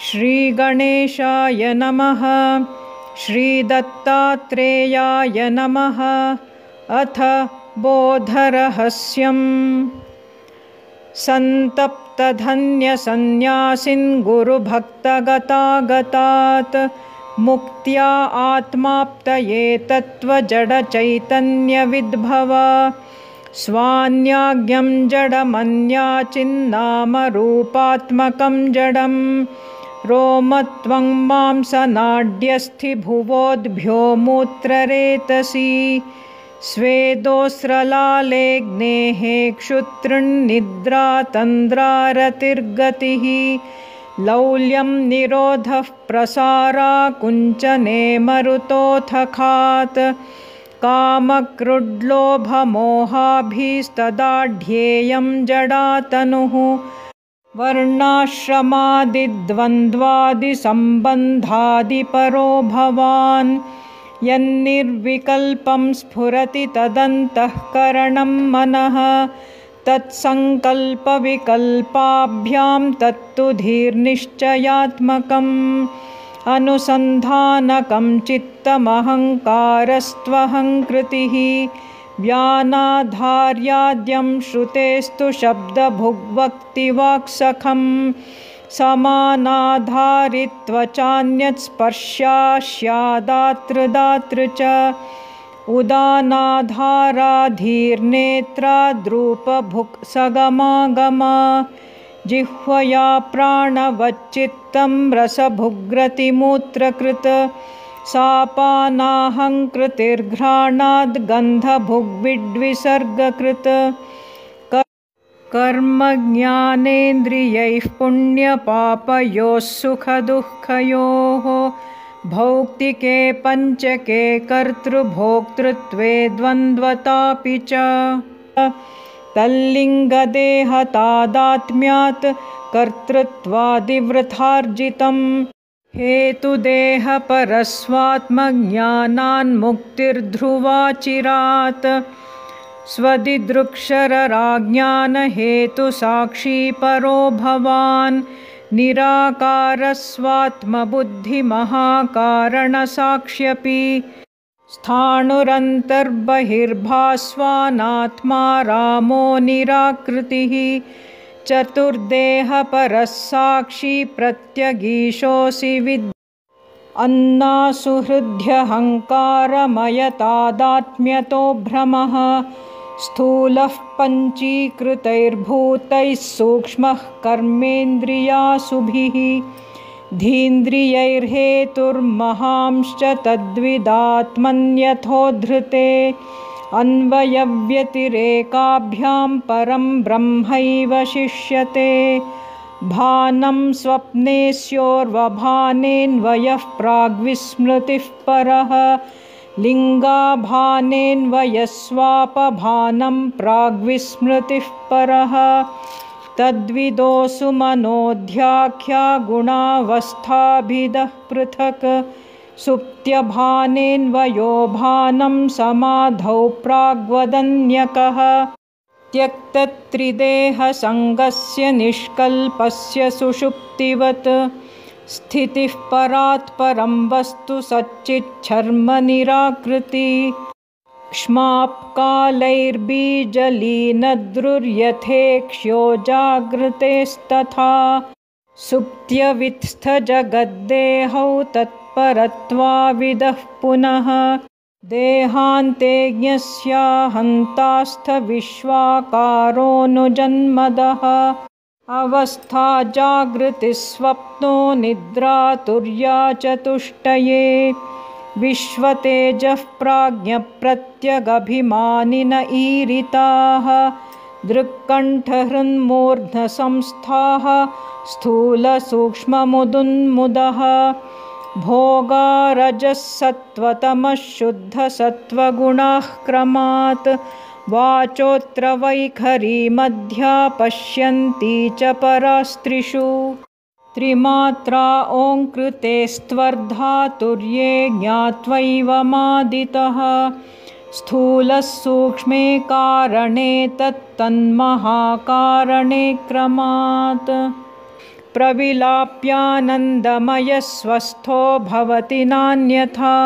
श्रीगणेशाय नमः। श्रीदत्तात्रेयाय नमः। अथ बोधरहस्यम्। सन्तप्तधन्यसन्न्यासिन् गुरुभक्तगतागतात् मुक्त्या आत्माप्तये तत्त्वजडचैतन्यविद्भव स्वान्याज्ञं जडमन्याचिन्नामरूपात्मकं जडं रोमत्वं मांसनाड्यस्थिभुवोद्भ्यो मूत्ररेतसी स्वेदोस्रलालेग्नेः क्षुतृन्निद्रा तन्द्रारतिर्गतिः लौल्यं निरोधः प्रसाराकुञ्चने मरुतोऽथ कामक्रुड्लोभमोहाभिस्तदाढ्येयं जडातनुः वर्णाश्रमादिद्वन्द्वादिसम्बन्धादिपरो भवान् यन्निर्विकल्पं स्फुरति तदन्तःकरणं मनः तत्सङ्कल्पविकल्पाभ्यां तत्तु धीर्निश्चयात्मकम् अनुसन्धानकं चित्तमहङ्कारस्त्वहङ्कृतिः व्यानाधार्याद्यं श्रुतेस्तु शब्दभुग्वक्तिवाक्सखं समानाधारित्वचान्यत् स्पर्शास्यादातृदातृ च उदानाधाराधीर्नेत्राद्रूपभुक्सगमागमा जिह्वया प्राणवच्चित्तं रसभुग्रतिमूत्रकृत सापानाहङ्कृतिर्घ्राणाद् गन्धभुग्विड्विसर्गकृत कर्मज्ञानेन्द्रियैः पुण्यपापयोः सुखदुःखयोः भौक्तिके पञ्चके कर्तृभोक्तृत्वे द्वन्द्वतापि च तल्लिङ्गदेहतादात्म्यात् कर्तृत्वादिवृथार्जितं हेतुदेहपरस्वात्मज्ञानान्मुक्तिर्ध्रुवा चिरात् स्वदिदृक्षरराज्ञानहेतुसाक्षी परो भवान् निराकारस्वात्मबुद्धिमहाकारणसाक्ष्यपि स्थाणुरन्तर्बहिर्भास्वानात्मा रामो निराकृतिः चतुर्देहपरः साक्षी प्रत्यगीशोऽसि अन्नासुहृद्यहङ्कारमयतादात्म्यतो भ्रमः स्थूलः पञ्चीकृतैर्भूतैः सूक्ष्मः कर्मेन्द्रियासुभिः धीन्द्रियैर्हेतुर्महांश्च तद्विदात्मन्यथोद्धृते अन्वयव्यतिरेकाभ्यां परं ब्रह्मैव शिष्यते भानं स्वप्ने स्योर्वभानेन्वयः प्राग्विस्मृतिः परः लिङ्गाभानेन्वयस्वापभानं प्राग्विस्मृतिः परः तद्विदोऽसु मनोध्याख्या गुणावस्थाभिदः पृथक् सुप्त्यभानेन्वयो भानं समाधौ प्राग्वदन्यकः त्यक्तत्रिदेहसङ्गस्य निष्कल्पस्य सुषुप्तिवत् स्थितिः परात्परं वस्तु सच्चिच्छर्मनिराकृति क्ष्माप्कालैर्बीजलीनद्रुर्यथेक्ष्यो जागृतेस्तथा सुप्त्यवित्स्थजगद्देहौ तत्परत्वाविदः पुनः देहान्ते ज्ञस्याहन्तास्थविश्वाकारोऽनुजन्मदः अवस्था जागृतिस्वप्नो निद्रा तुर्या चतुष्टये विश्वतेजः प्राज्ञप्रत्यगभिमानिन ईरिताः दृक्कण्ठहृन्मूर्ध्नसंस्थाः स्थूलसूक्ष्ममुदुन्मुदः भोगारजः सत्त्वतमः शुद्धसत्त्वगुणाः क्रमात् वाचोऽत्र वैखरी मध्या पश्यन्ती च परास्त्रिषु त्रिमात्रा ओङ्कृते स्त्वर्धातुर्ये ज्ञात्वैवमादितः स्थूलः सूक्ष्मे कारणे तत्तन्महाकारणे क्रमात् प्रविलाप्यानन्दमयस्वस्थो भवति नान्यथा।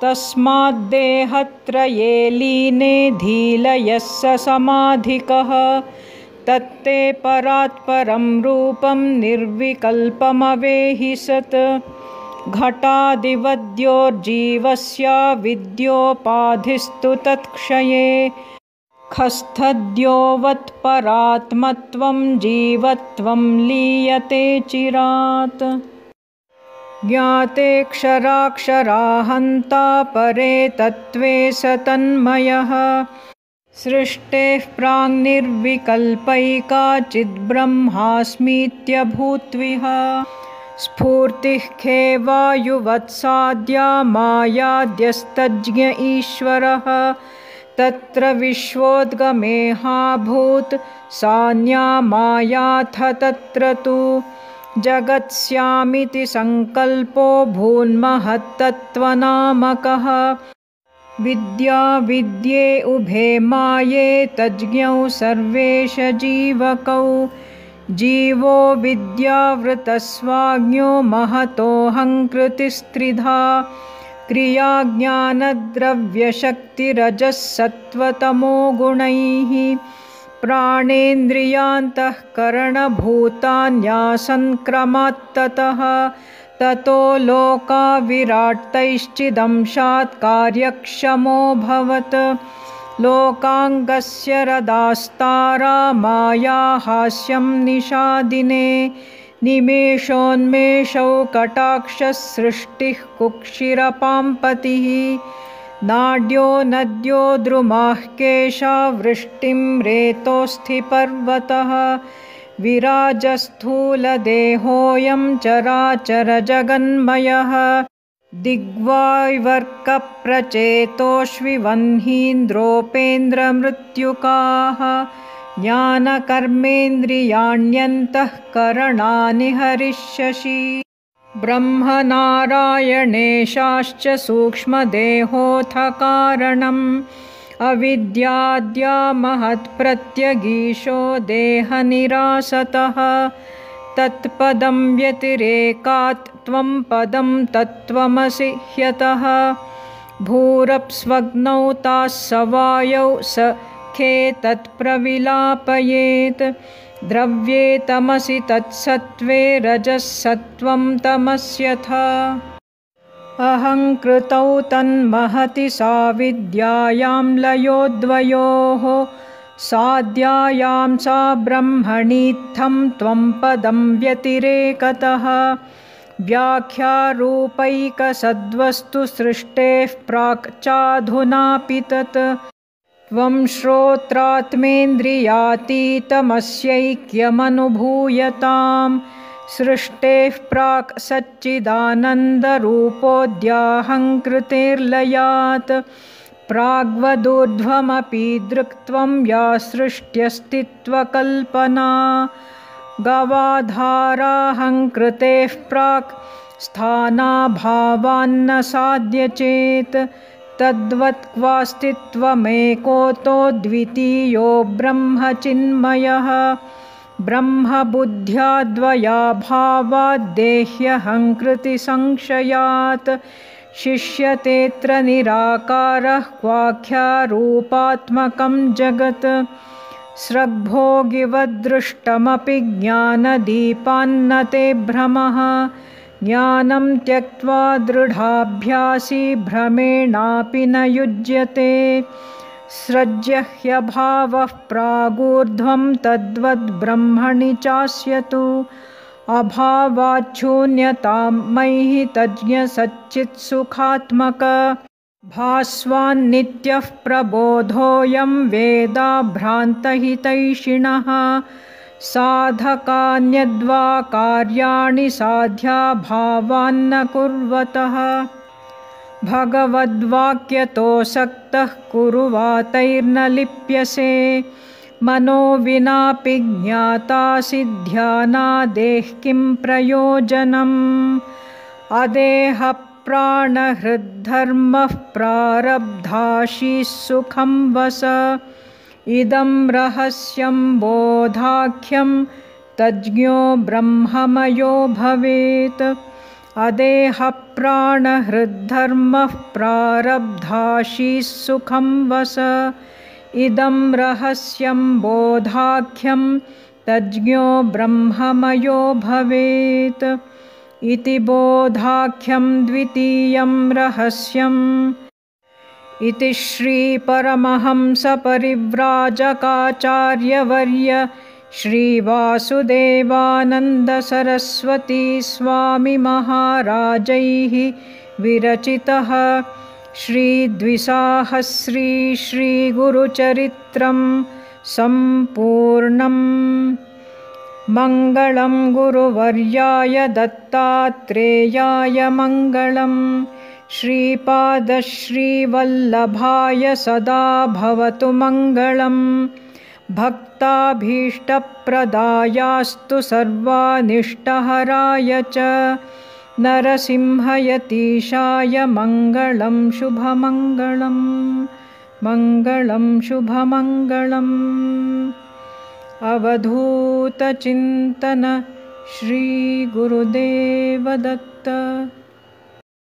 तस्माद्देहत्रये लीने धीलयः स समाधिकः तत्ते परात्परं रूपं निर्विकल्पमवेहि सत्। घटादिवद्योर्जीवस्य विद्योपाधिस्तु तत्क्षये खस्थद्योवत्परात्मत्वं जीवत्वं लीयते चिरात्। ज्ञातेऽक्षराक्षराहन्ता परे तत्त्वे स तन्मयः सृष्टेः प्राङ्निर्विकल्पैकाचिद्ब्रह्मास्मीत्यभूत्विह। स्फूर्तिः खे वायुवत्साद्या मायाद्यस्तज्ञ ईश्वरः तत्र विश्वोद्गमेहाभूत् सान्या मायाथ तत्र तु। जगत्स्यामिति सङ्कल्पो भून्महत्तत्त्वनामकः विद्या विद्ये उभे माये तज्ज्ञौ सर्वेश जीवकौ। जीवो विद्यावृतस्वाज्ञो महतोऽहङ्कृतिस्त्रिधा क्रियाज्ञानद्रव्यशक्तिरजः सत्त्वतमो गुणैः। प्राणेन्द्रियान्तःकरणभूतान्यासन् क्रमात्ततः ततो लोका विराट्तैश्चिदंशात् कार्यक्षमोऽभवत्। लोकाङ्गस्य रदास्तारा माया हास्यं निशादिने निमेषोन्मेषौ कटाक्षः सृष्टिः कुक्षिरपाम्पतिः। नाड्यो नद्यो द्रुमाः केशा वृष्टिं रेतोऽस्थि पर्वतः विराजस्थूलदेहोऽयं चराचरजगन्मयः। दिग्वायुवर्कप्रचेतोष्विवह्नीन्द्रोपेन्द्रमृत्युकाः ज्ञानकर्मेन्द्रियाण्यन्तःकरणानि हरिष्यसि। ब्रह्मनारायणेशाश्च सूक्ष्मदेहोऽथ कारणम् अविद्याद्या महत्प्रत्यगीशो देहनिरासतः। तत्पदं व्यतिरेकात् त्वं पदं तत्त्वमसि ह्यतः। भूरप्स्वग्नौ ताः सवायौ स खे तत्प्रविलापयेत्। द्रव्ये तमसि तत्सत्त्वे रजः सत्त्वं तमस्यथा। अहङ्कृतौ तन्महति साविद्यायां लयोद्वयोः साद्यायां सा ब्रह्मणीत्थं त्वं पदं व्यतिरेकतः। व्याख्यारूपैकसद्वस्तु सृष्टेः प्राक् चाधुनापि तत्। त्वं श्रोत्रात्मेन्द्रियातीतमस्यैक्यमनुभूयतां सृष्टेः प्राक् सच्चिदानन्दरूपोऽद्याहङ्कृतेर्लयात्। प्राग्वदूर्ध्वमपि दृक्त्वं या सृष्ट्यस्तित्वकल्पना। गवाधाराहङ्कृतेः प्राक् स्थानाभावान्न साध्य चेत्। तद्वत् क्वास्तित्वमेकोऽतो द्वितीयो ब्रह्मचिन्मयः। ब्रह्मबुद्ध्याद्वयाभावाद्देह्यहङ्कृतिसंशयात् शिष्यतेऽत्र निराकारः क्वाख्यारूपात्मकं जगत्। स्रग्भोगिवदृष्टमपि ज्ञानदीपान्न ते भ्रमः। ज्ञानं त्यक्त्वा दृढाभ्यासी भ्रमेणापि न युज्यते। सृज्य ह्यभावः प्रागूर्ध्वं तद्वद्ब्रह्मणि चास्यतु। अभावाच्छून्यतां मयि तज्ज्ञसच्चित्सुखात्मक। भास्वान्नित्यः प्रबोधोऽयं वेदा भ्रान्तहितैषिणः। साधकान्यद्वा कार्याणि साध्या भावान्न कुर्वतः। भगवद्वाक्यतोऽसक्तः कुरु वातैर्न लिप्यसे। मनो विनापि ज्ञातासि ध्यानादेः किं प्रयोजनम्। अदेहप्राणहृद्धर्मः प्रारब्धाशीः सुखं वस। इदं रहस्यं बोधाख्यं तज्ज्ञो ब्रह्ममयो भवेत्। अदेहप्राणहृद्धर्मः प्रारब्धाशीः सुखं वस। इदं रहस्यं बोधाख्यं तज्ज्ञो ब्रह्ममयो भवेत्। इति बोधाख्यं द्वितीयं रहस्यम्। इति श्रीपरमहंसपरिव्राजकाचार्यवर्य श्रीवासुदेवानन्दसरस्वती स्वामिमहाराजैः विरचितः श्रीद्विसाहस्री श्रीगुरुचरित्रं सम्पूर्णम्। मङ्गलं गुरुवर्याय दत्तात्रेयाय मङ्गलम्। श्रीपादश्रीवल्लभाय सदा भवतु मङ्गलम्। भक्ताभीष्टप्रदायास्तु सर्वानिष्टहराय च नरसिंहयतीशाय मङ्गलं शुभमङ्गलम्। मङ्गलं शुभमङ्गलम्। अवधूतचिन्तन श्रीगुरुदेवदत्त।